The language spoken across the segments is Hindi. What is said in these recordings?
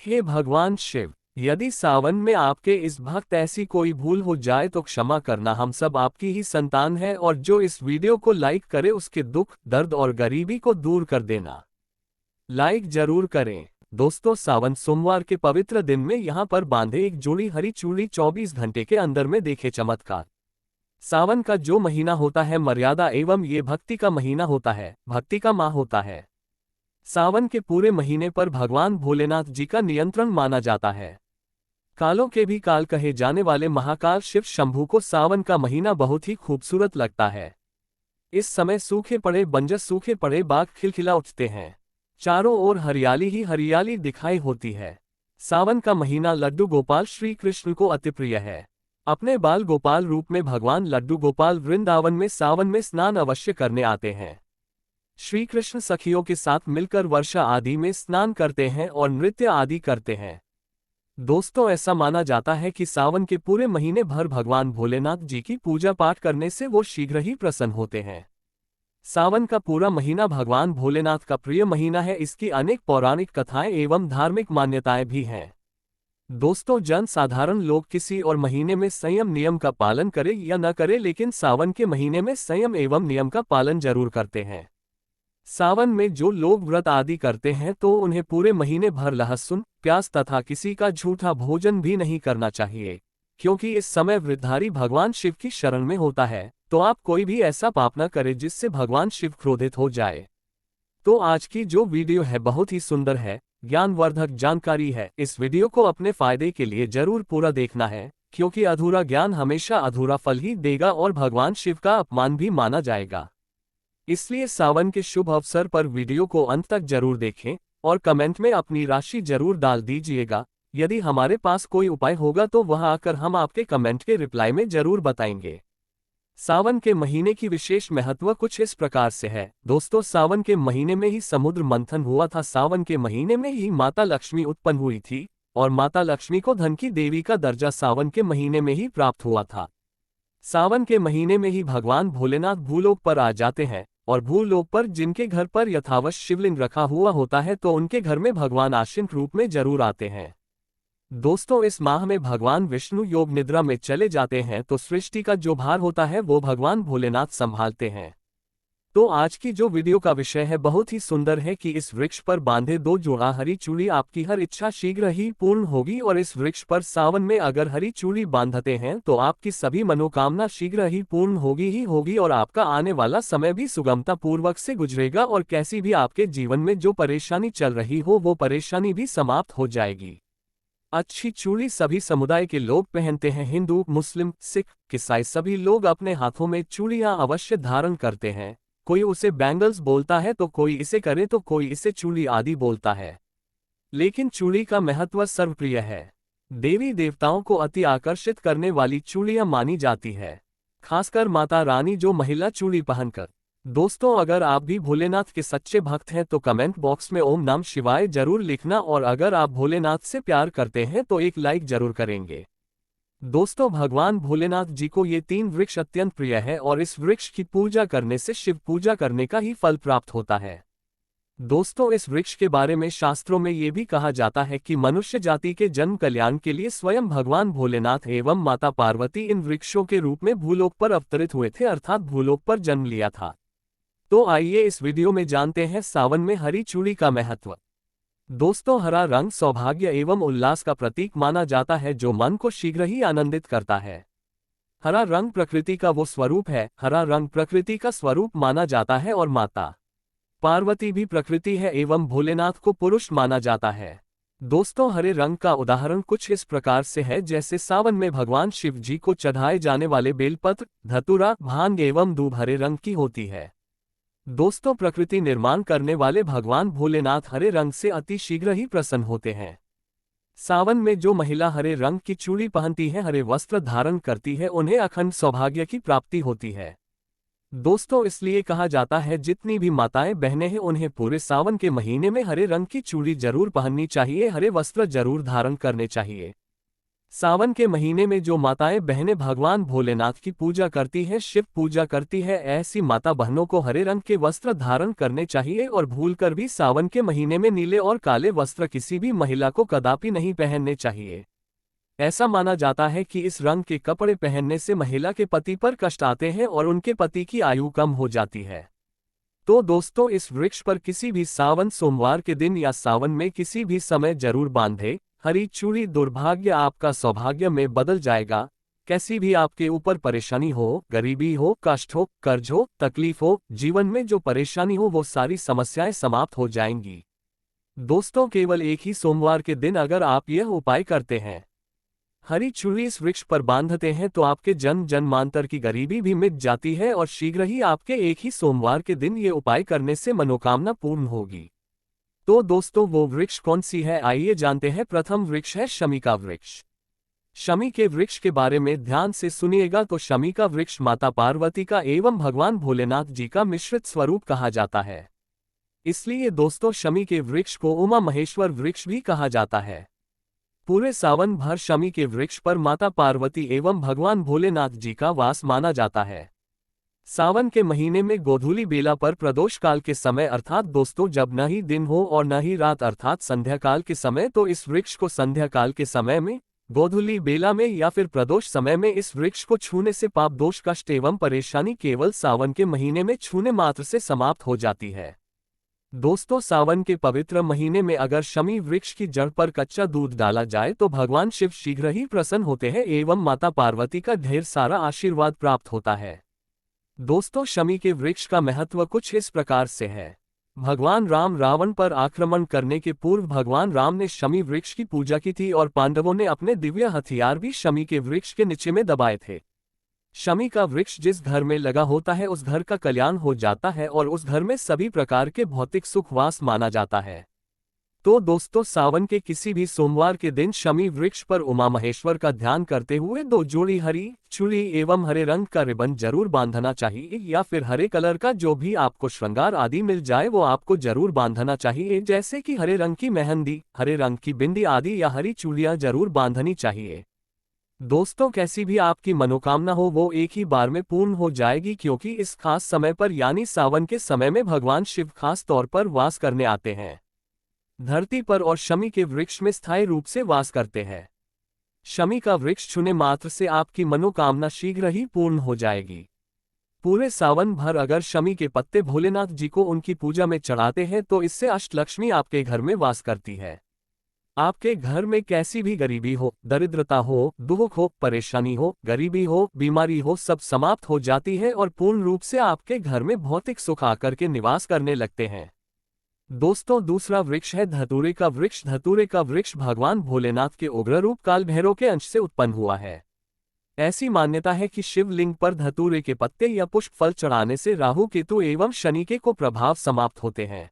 हे भगवान शिव, यदि सावन में आपके इस भक्त ऐसी कोई भूल हो जाए तो क्षमा करना, हम सब आपकी ही संतान है, और जो इस वीडियो को लाइक करे उसके दुख दर्द और गरीबी को दूर कर देना। लाइक जरूर करें। दोस्तों, सावन सोमवार के पवित्र दिन में यहाँ पर बांधे एक जोड़ी हरी चूड़ी 24 घंटे के अंदर में देखे चमत्कार। सावन का जो महीना होता है मर्यादा एवं ये भक्ति का महीना होता है, भक्ति का माह होता है। सावन के पूरे महीने पर भगवान भोलेनाथ जी का नियंत्रण माना जाता है। कालों के भी काल कहे जाने वाले महाकाल शिव शंभू को सावन का महीना बहुत ही खूबसूरत लगता है। इस समय सूखे पड़े बंजर सूखे पड़े बाग खिलखिला उठते हैं, चारों ओर हरियाली ही हरियाली दिखाई होती है। सावन का महीना लड्डू गोपाल श्री कृष्ण को अति प्रिय है। अपने बाल गोपाल रूप में भगवान लड्डू गोपाल वृंदावन में सावन में स्नान अवश्य करने आते हैं। श्री कृष्ण सखियों के साथ मिलकर वर्षा आदि में स्नान करते हैं और नृत्य आदि करते हैं। दोस्तों, ऐसा माना जाता है कि सावन के पूरे महीने भर भगवान भोलेनाथ जी की पूजा पाठ करने से वो शीघ्र ही प्रसन्न होते हैं। सावन का पूरा महीना भगवान भोलेनाथ का प्रिय महीना है। इसकी अनेक पौराणिक कथाएं एवं धार्मिक मान्यताएं भी हैं। दोस्तों, जन साधारण लोग किसी और महीने में संयम नियम का पालन करे या न करे, लेकिन सावन के महीने में संयम एवं नियम का पालन जरूर करते हैं। सावन में जो लोग व्रत आदि करते हैं तो उन्हें पूरे महीने भर लहसुन प्याज तथा किसी का झूठा भोजन भी नहीं करना चाहिए, क्योंकि इस समय वृद्धारी भगवान शिव की शरण में होता है। तो आप कोई भी ऐसा पाप न करें जिससे भगवान शिव क्रोधित हो जाए। तो आज की जो वीडियो है बहुत ही सुंदर है, ज्ञानवर्धक जानकारी है। इस वीडियो को अपने फायदे के लिए जरूर पूरा देखना है, क्योंकि अधूरा ज्ञान हमेशा अधूरा फल ही देगा और भगवान शिव का अपमान भी माना जाएगा। इसलिए सावन के शुभ अवसर पर वीडियो को अंत तक जरूर देखें और कमेंट में अपनी राशि जरूर डाल दीजिएगा। यदि हमारे पास कोई उपाय होगा तो वह आकर हम आपके कमेंट के रिप्लाई में जरूर बताएंगे। सावन के महीने की विशेष महत्व कुछ इस प्रकार से है। दोस्तों, सावन के महीने में ही समुद्र मंथन हुआ था। सावन के महीने में ही माता लक्ष्मी उत्पन्न हुई थी और माता लक्ष्मी को धन की देवी का दर्जा सावन के महीने में ही प्राप्त हुआ था। सावन के महीने में ही भगवान भोलेनाथ भूलोक पर आ जाते हैं और भूलोक पर जिनके घर पर यथावश शिवलिंग रखा हुआ होता है तो उनके घर में भगवान आश्रित रूप में जरूर आते हैं। दोस्तों, इस माह में भगवान विष्णु योग निद्रा में चले जाते हैं तो सृष्टि का जो भार होता है वो भगवान भोलेनाथ संभालते हैं। तो आज की जो वीडियो का विषय है बहुत ही सुंदर है कि इस वृक्ष पर बांधे 2 जोड़ा हरी चूड़ी आपकी हर इच्छा शीघ्र ही पूर्ण होगी। और इस वृक्ष पर सावन में अगर हरी चूड़ी बांधते हैं तो आपकी सभी मनोकामना शीघ्र ही पूर्ण होगी और आपका आने वाला समय भी सुगमता पूर्वक से गुजरेगा और कैसी भी आपके जीवन में जो परेशानी चल रही हो वो परेशानी भी समाप्त हो जाएगी। अच्छी चूड़ी सभी समुदाय के लोग पहनते हैं। हिंदू, मुस्लिम, सिख, ईसाई सभी लोग अपने हाथों में चूड़ियां अवश्य धारण करते हैं। कोई उसे बैंगल्स बोलता है तो कोई इसे करे तो कोई इसे चूड़ी आदि बोलता है, लेकिन चूड़ी का महत्व सर्वप्रिय है। देवी देवताओं को अति आकर्षित करने वाली चूड़ियां मानी जाती है, खासकर माता रानी जो महिला चूड़ी पहनकर। दोस्तों, अगर आप भी भोलेनाथ के सच्चे भक्त हैं तो कमेंट बॉक्स में ओम नमः शिवाय जरूर लिखना, और अगर आप भोलेनाथ से प्यार करते हैं तो एक लाइक जरूर करेंगे। दोस्तों, भगवान भोलेनाथ जी को ये 3 वृक्ष अत्यंत प्रिय है और इस वृक्ष की पूजा करने से शिव पूजा करने का ही फल प्राप्त होता है। दोस्तों, इस वृक्ष के बारे में शास्त्रों में ये भी कहा जाता है कि मनुष्य जाति के जन्म कल्याण के लिए स्वयं भगवान भोलेनाथ एवं माता पार्वती इन वृक्षों के रूप में भूलोक पर अवतरित हुए थे, अर्थात भूलोक पर जन्म लिया था। तो आइए इस वीडियो में जानते हैं सावन में हरी चूड़ी का महत्व। दोस्तों, हरा रंग सौभाग्य एवं उल्लास का प्रतीक माना जाता है जो मन को शीघ्र ही आनंदित करता है। हरा रंग प्रकृति का वो स्वरूप है, हरा रंग प्रकृति का स्वरूप माना जाता है और माता पार्वती भी प्रकृति है एवं भोलेनाथ को पुरुष माना जाता है। दोस्तों, हरे रंग का उदाहरण कुछ इस प्रकार से है जैसे सावन में भगवान शिव जी को चढ़ाए जाने वाले बेलपत्र, धतूरा, भांग एवं दूब हरे रंग की होती है। दोस्तों, प्रकृति निर्माण करने वाले भगवान भोलेनाथ हरे रंग से अति शीघ्र ही प्रसन्न होते हैं। सावन में जो महिला हरे रंग की चूड़ी पहनती है, हरे वस्त्र धारण करती है, उन्हें अखंड सौभाग्य की प्राप्ति होती है। दोस्तों, इसलिए कहा जाता है जितनी भी माताएं बहनें हैं उन्हें पूरे सावन के महीने में हरे रंग की चूड़ी जरूर पहननी चाहिए, हरे वस्त्र जरूर धारण करने चाहिए। सावन के महीने में जो माताएं बहनें भगवान भोलेनाथ की पूजा करती हैं, शिव पूजा करती है, ऐसी माता बहनों को हरे रंग के वस्त्र धारण करने चाहिए और भूलकर भी सावन के महीने में नीले और काले वस्त्र किसी भी महिला को कदापि नहीं पहनने चाहिए। ऐसा माना जाता है कि इस रंग के कपड़े पहनने से महिला के पति पर कष्ट आते हैं और उनके पति की आयु कम हो जाती है। तो दोस्तों, इस वृक्ष पर किसी भी सावन सोमवार के दिन या सावन में किसी भी समय जरूर बांधे हरी चूड़ी। दुर्भाग्य आपका सौभाग्य में बदल जाएगा। कैसी भी आपके ऊपर परेशानी हो, गरीबी हो, कष्ट हो, कर्ज हो, तकलीफ हो, जीवन में जो परेशानी हो, वो सारी समस्याएं समाप्त हो जाएंगी। दोस्तों, केवल एक ही सोमवार के दिन अगर आप यह उपाय करते हैं, हरी चूड़ी इस वृक्ष पर बांधते हैं, तो आपके जन्म जन्मांतर की गरीबी भी मिट जाती है और शीघ्र ही आपके एक ही सोमवार के दिन ये उपाय करने से मनोकामना पूर्ण होगी। तो दोस्तों, वो वृक्ष कौन सी है, आइए जानते हैं। प्रथम वृक्ष है शमी का वृक्ष। शमी के वृक्ष के बारे में ध्यान से सुनिएगा। तो शमी का वृक्ष माता पार्वती का एवं भगवान भोलेनाथ जी का मिश्रित स्वरूप कहा जाता है। इसलिए दोस्तों, शमी के वृक्ष को उमा महेश्वर वृक्ष भी कहा जाता है। पूरे सावन भर शमी के वृक्ष पर माता पार्वती एवं भगवान भोलेनाथ जी का वास माना जाता है। सावन के महीने में गोधूली बेला पर प्रदोष काल के समय अर्थात दोस्तों जब न ही दिन हो और न ही रात अर्थात संध्या काल के समय, तो इस वृक्ष को संध्या काल के समय में, गोधूली बेला में या फिर प्रदोष समय में इस वृक्ष को छूने से पाप दोष कष्ट एवं परेशानी केवल सावन के महीने में छूने मात्र से समाप्त हो जाती है। दोस्तों, सावन के पवित्र महीने में अगर शमी वृक्ष की जड़ पर कच्चा दूध डाला जाए तो भगवान शिव शीघ्र ही प्रसन्न होते हैं एवं माता पार्वती का ढेर सारा आशीर्वाद प्राप्त होता है। दोस्तों, शमी के वृक्ष का महत्व कुछ इस प्रकार से है। भगवान राम रावण पर आक्रमण करने के पूर्व भगवान राम ने शमी वृक्ष की पूजा की थी और पांडवों ने अपने दिव्य हथियार भी शमी के वृक्ष के नीचे में दबाए थे। शमी का वृक्ष जिस घर में लगा होता है उस घर का कल्याण हो जाता है और उस घर में सभी प्रकार के भौतिक सुख वास माना जाता है। तो दोस्तों, सावन के किसी भी सोमवार के दिन शमी वृक्ष पर उमा महेश्वर का ध्यान करते हुए 2 जोड़ी हरी चूड़ी एवं हरे रंग का रिबन जरूर बांधना चाहिए, या फिर हरे कलर का जो भी आपको श्रृंगार आदि मिल जाए वो आपको जरूर बांधना चाहिए, जैसे कि हरे रंग की मेहंदी, हरे रंग की बिंदी आदि या हरी चूड़ियां जरूर बांधनी चाहिए। दोस्तों, कैसी भी आपकी मनोकामना हो वो एक ही बार में पूर्ण हो जाएगी, क्योंकि इस खास समय पर यानी सावन के समय में भगवान शिव खास तौर पर वास करने आते हैं धरती पर और शमी के वृक्ष में स्थायी रूप से वास करते हैं। शमी का वृक्ष छूने मात्र से आपकी मनोकामना शीघ्र ही पूर्ण हो जाएगी। पूरे सावन भर अगर शमी के पत्ते भोलेनाथ जी को उनकी पूजा में चढ़ाते हैं तो इससे अष्टलक्ष्मी आपके घर में वास करती है। आपके घर में कैसी भी गरीबी हो, दरिद्रता हो, दुख हो, परेशानी हो, गरीबी हो, बीमारी हो, सब समाप्त हो जाती है और पूर्ण रूप से आपके घर में भौतिक सुख आकर के निवास करने लगते हैं। दोस्तों, दूसरा वृक्ष है धतूरे का वृक्ष। धतूरे का वृक्ष भगवान भोलेनाथ के उग्र रूप काल भैरव के अंश से उत्पन्न हुआ है। ऐसी मान्यता है कि शिवलिंग पर धतूरे के पत्ते या पुष्प फल चढ़ाने से राहु केतु एवं शनि के को प्रभाव समाप्त होते हैं।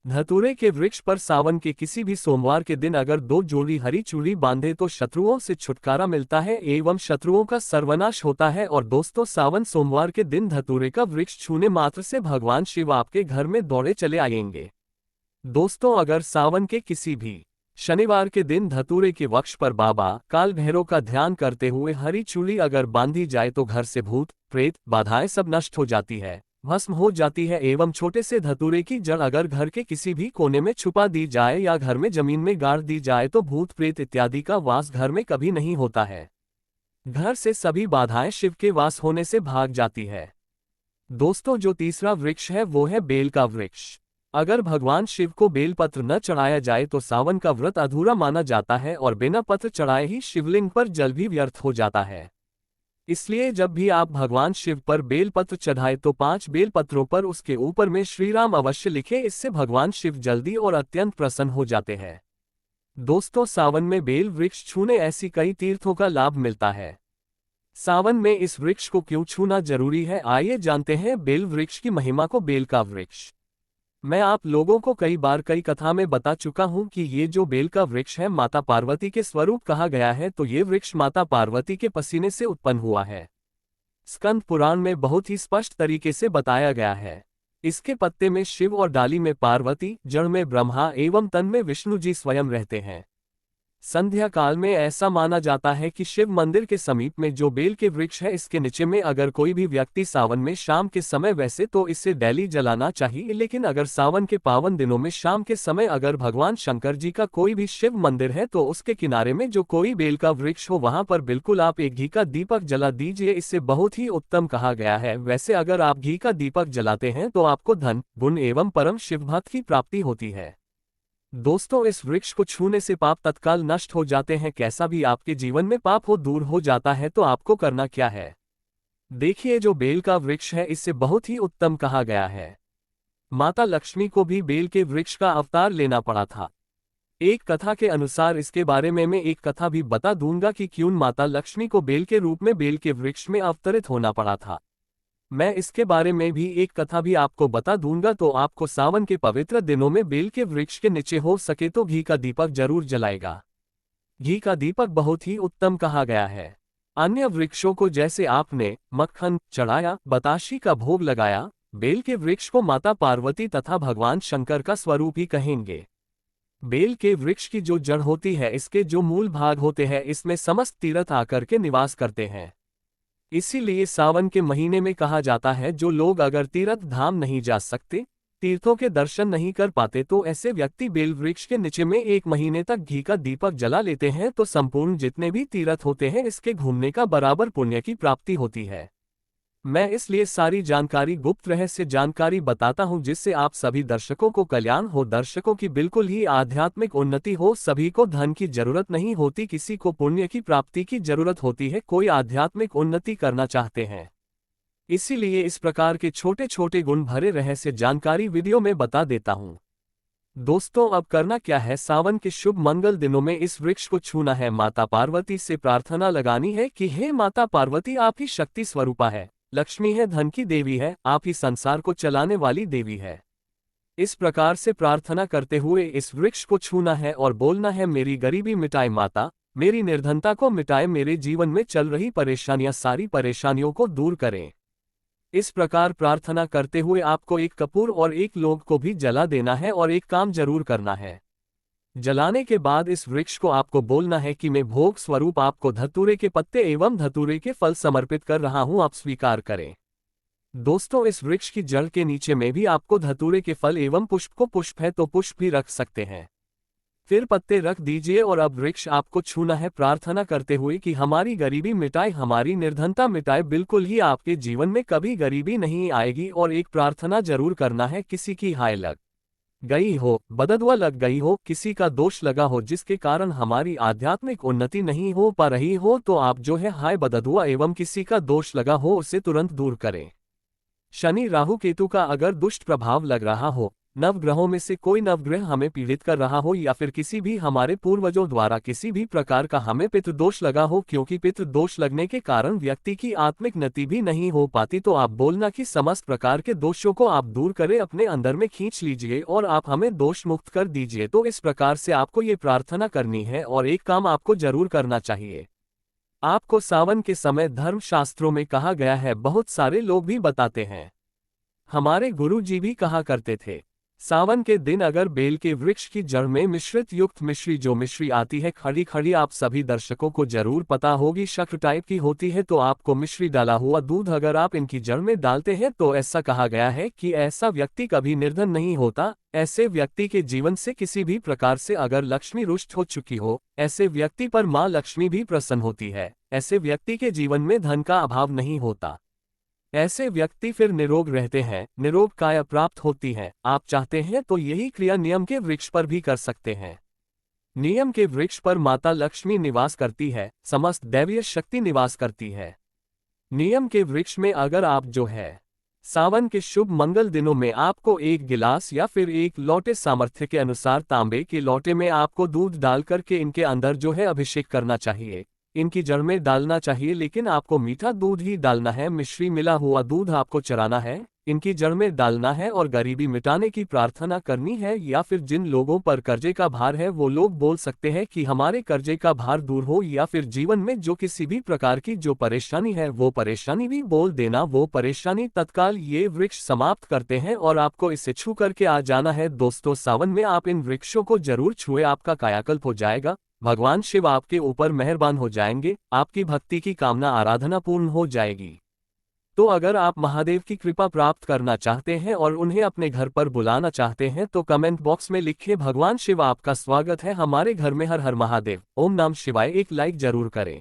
धतूरे के वृक्ष पर सावन के किसी भी सोमवार के दिन अगर 2 जोड़ी हरी चूड़ी बांधे तो शत्रुओं से छुटकारा मिलता है एवं शत्रुओं का सर्वनाश होता है। और दोस्तों, सावन सोमवार के दिन धतूरे का वृक्ष छूने मात्र से भगवान शिव आपके घर में दौड़े चले आएंगे। दोस्तों, अगर सावन के किसी भी शनिवार के दिन धतूरे के वृक्ष पर बाबा काल भैरव का ध्यान करते हुए हरी चूड़ी अगर बांधी जाए तो घर से भूत प्रेत बाधाएं सब नष्ट हो जाती है, भस्म हो जाती है एवं छोटे से धतूरे की जड़ अगर घर के किसी भी कोने में छुपा दी जाए या घर में जमीन में गाड़ दी जाए तो भूत प्रेत इत्यादि का वास घर में कभी नहीं होता है। घर से सभी बाधाएं शिव के वास होने से भाग जाती है। दोस्तों, जो तीसरा वृक्ष है वो है बेल का वृक्ष। अगर भगवान शिव को बेलपत्र न चढ़ाया जाए तो सावन का व्रत अधूरा माना जाता है और बिना पत्र चढ़ाए ही शिवलिंग पर जल भी व्यर्थ हो जाता है। इसलिए जब भी आप भगवान शिव पर बेलपत्र चढ़ाए तो 5 बेलपत्रों पर उसके ऊपर में श्री राम अवश्य लिखे, इससे भगवान शिव जल्दी और अत्यंत प्रसन्न हो जाते हैं। दोस्तों, सावन में बेल वृक्ष छूने ऐसी कई तीर्थों का लाभ मिलता है। सावन में इस वृक्ष को क्यों छूना जरूरी है, आइए जानते हैं बेल वृक्ष की महिमा को। बेल का वृक्ष मैं आप लोगों को कई बार कई कथा में बता चुका हूं कि ये जो बेल का वृक्ष है माता पार्वती के स्वरूप कहा गया है, तो ये वृक्ष माता पार्वती के पसीने से उत्पन्न हुआ है। स्कंद पुराण में बहुत ही स्पष्ट तरीके से बताया गया है। इसके पत्ते में शिव और डाली में पार्वती, जड़ में ब्रह्मा एवं तन में विष्णु जी स्वयं रहते हैं। संध्या काल में ऐसा माना जाता है कि शिव मंदिर के समीप में जो बेल के वृक्ष है इसके नीचे में अगर कोई भी व्यक्ति सावन में शाम के समय, वैसे तो इसे डेली जलाना चाहिए, लेकिन अगर सावन के पावन दिनों में शाम के समय अगर भगवान शंकर जी का कोई भी शिव मंदिर है तो उसके किनारे में जो कोई बेल का वृक्ष हो वहां पर बिल्कुल आप एक घी का दीपक जला दीजिए, इससे बहुत ही उत्तम कहा गया है। वैसे अगर आप घी का दीपक जलाते हैं तो आपको धन, गुण एवं परम शिवभक्त की प्राप्ति होती है। दोस्तों, इस वृक्ष को छूने से पाप तत्काल नष्ट हो जाते हैं। कैसा भी आपके जीवन में पाप हो दूर हो जाता है। तो आपको करना क्या है, देखिए, जो बेल का वृक्ष है इससे बहुत ही उत्तम कहा गया है। माता लक्ष्मी को भी बेल के वृक्ष का अवतार लेना पड़ा था। एक कथा के अनुसार, इसके बारे में मैं एक कथा भी बता दूंगा कि क्यों माता लक्ष्मी को बेल के रूप में बेल के वृक्ष में अवतरित होना पड़ा था। मैं इसके बारे में भी एक कथा भी आपको बता दूंगा। तो आपको सावन के पवित्र दिनों में बेल के वृक्ष के नीचे हो सके तो घी का दीपक जरूर जलाएगा। घी का दीपक बहुत ही उत्तम कहा गया है। अन्य वृक्षों को जैसे आपने मक्खन चढ़ाया, बताशी का भोग लगाया, बेल के वृक्ष को माता पार्वती तथा भगवान शंकर का स्वरूप ही कहेंगे। बेल के वृक्ष की जो जड़ होती है, इसके जो मूल भाग होते हैं, इसमें समस्त तीर्थ आकर के निवास करते हैं। इसीलिए सावन के महीने में कहा जाता है, जो लोग अगर तीर्थ धाम नहीं जा सकते, तीर्थों के दर्शन नहीं कर पाते, तो ऐसे व्यक्ति बेल वृक्ष के नीचे में 1 महीने तक घी का दीपक जला लेते हैं तो संपूर्ण जितने भी तीर्थ होते हैं इसके घूमने का बराबर पुण्य की प्राप्ति होती है। मैं इसलिए सारी जानकारी, गुप्त रहस्य जानकारी बताता हूं, जिससे आप सभी दर्शकों को कल्याण हो, दर्शकों की बिल्कुल ही आध्यात्मिक उन्नति हो। सभी को धन की जरूरत नहीं होती, किसी को पुण्य की प्राप्ति की जरूरत होती है, कोई आध्यात्मिक उन्नति करना चाहते हैं। इसीलिए इस प्रकार के छोटे छोटे गुण भरे रहस्य जानकारी वीडियो में बता देता हूं। दोस्तों, अब करना क्या है, सावन के शुभ मंगल दिनों में इस वृक्ष को छूना है, माता पार्वती से प्रार्थना लगानी है कि हे माता पार्वती, आप ही शक्ति स्वरूपा है, लक्ष्मी है, धन की देवी है, आप ही संसार को चलाने वाली देवी है। इस प्रकार से प्रार्थना करते हुए इस वृक्ष को छूना है और बोलना है, मेरी गरीबी मिटाए माता, मेरी निर्धनता को मिटाए, मेरे जीवन में चल रही परेशानियां, सारी परेशानियों को दूर करें। इस प्रकार प्रार्थना करते हुए आपको एक कपूर और एक लौंग को भी जला देना है और एक काम जरूर करना है। जलाने के बाद इस वृक्ष को आपको बोलना है कि मैं भोग स्वरूप आपको धतूरे के पत्ते एवं धतूरे के फल समर्पित कर रहा हूं, आप स्वीकार करें। दोस्तों, इस वृक्ष की जड़ के नीचे में भी आपको धतूरे के फल एवं पुष्प है तो पुष्प भी रख सकते हैं, फिर पत्ते रख दीजिए। और अब वृक्ष आपको छूना है प्रार्थना करते हुए कि हमारी गरीबी मिटाए, हमारी निर्धनता मिटाए, बिल्कुल ही आपके जीवन में कभी गरीबी नहीं आएगी। और एक प्रार्थना जरूर करना है, किसी की हाय लग गई हो, बददुआ लग गई हो, किसी का दोष लगा हो जिसके कारण हमारी आध्यात्मिक उन्नति नहीं हो पा रही हो, तो आप जो है हाय बददुआ एवं किसी का दोष लगा हो उसे तुरंत दूर करें। शनि राहु केतु का अगर दुष्ट प्रभाव लग रहा हो, नवग्रहों में से कोई नवग्रह हमें पीड़ित कर रहा हो, या फिर किसी भी हमारे पूर्वजों द्वारा किसी भी प्रकार का हमें पितृदोष लगा हो, क्योंकि पितृदोष लगने के कारण व्यक्ति की आत्मिक नति भी नहीं हो पाती, तो आप बोलना कि समस्त प्रकार के दोषों को आप दूर करें, अपने अंदर में खींच लीजिए और आप हमें दोष मुक्त कर दीजिए। तो इस प्रकार से आपको ये प्रार्थना करनी है। और एक काम आपको जरूर करना चाहिए, आपको सावन के समय धर्म शास्त्रों में कहा गया है, बहुत सारे लोग भी बताते हैं, हमारे गुरु जी भी कहा करते थे, सावन के दिन अगर बेल के वृक्ष की जड़ में मिश्रित युक्त मिश्री, जो मिश्री आती है खड़ी खड़ी, आप सभी दर्शकों को जरूर पता होगी, शक्कर टाइप की होती है, तो आपको मिश्री डाला हुआ दूध अगर आप इनकी जड़ में डालते हैं तो ऐसा कहा गया है कि ऐसा व्यक्ति कभी निर्धन नहीं होता। ऐसे व्यक्ति के जीवन से किसी भी प्रकार से अगर लक्ष्मी रुष्ट हो चुकी हो, ऐसे व्यक्ति पर माँ लक्ष्मी भी प्रसन्न होती है, ऐसे व्यक्ति के जीवन में धन का अभाव नहीं होता, ऐसे व्यक्ति फिर निरोग रहते हैं, निरोग काया प्राप्त होती है। आप चाहते हैं तो यही क्रिया नियम के वृक्ष पर भी कर सकते हैं। नियम के वृक्ष पर माता लक्ष्मी निवास करती है, समस्त दैवीय शक्ति निवास करती है। नियम के वृक्ष में अगर आप जो है सावन के शुभ मंगल दिनों में आपको 1 गिलास या फिर 1 लोटे सामर्थ्य के अनुसार तांबे के लोटे में आपको दूध डाल करके इनके अंदर जो है अभिषेक करना चाहिए, इनकी जड़ में डालना चाहिए, लेकिन आपको मीठा दूध ही डालना है, मिश्री मिला हुआ दूध आपको चराना है, इनकी जड़ में डालना है और गरीबी मिटाने की प्रार्थना करनी है। या फिर जिन लोगों पर कर्जे का भार है वो लोग बोल सकते हैं कि हमारे कर्जे का भार दूर हो, या फिर जीवन में जो किसी भी प्रकार की जो परेशानी है वो परेशानी भी बोल देना, वो परेशानी तत्काल ये वृक्ष समाप्त करते हैं और आपको इसे छू करके आ जाना है। दोस्तों, सावन में आप इन वृक्षों को जरूर छुए, आपका कायाकल्प हो जाएगा, भगवान शिव आपके ऊपर मेहरबान हो जाएंगे, आपकी भक्ति की कामना आराधना पूर्ण हो जाएगी। तो अगर आप महादेव की कृपा प्राप्त करना चाहते हैं और उन्हें अपने घर पर बुलाना चाहते हैं तो कमेंट बॉक्स में लिखिए भगवान शिव आपका स्वागत है हमारे घर में, हर हर महादेव, ओम नमः शिवाय, एक लाइक जरूर करें।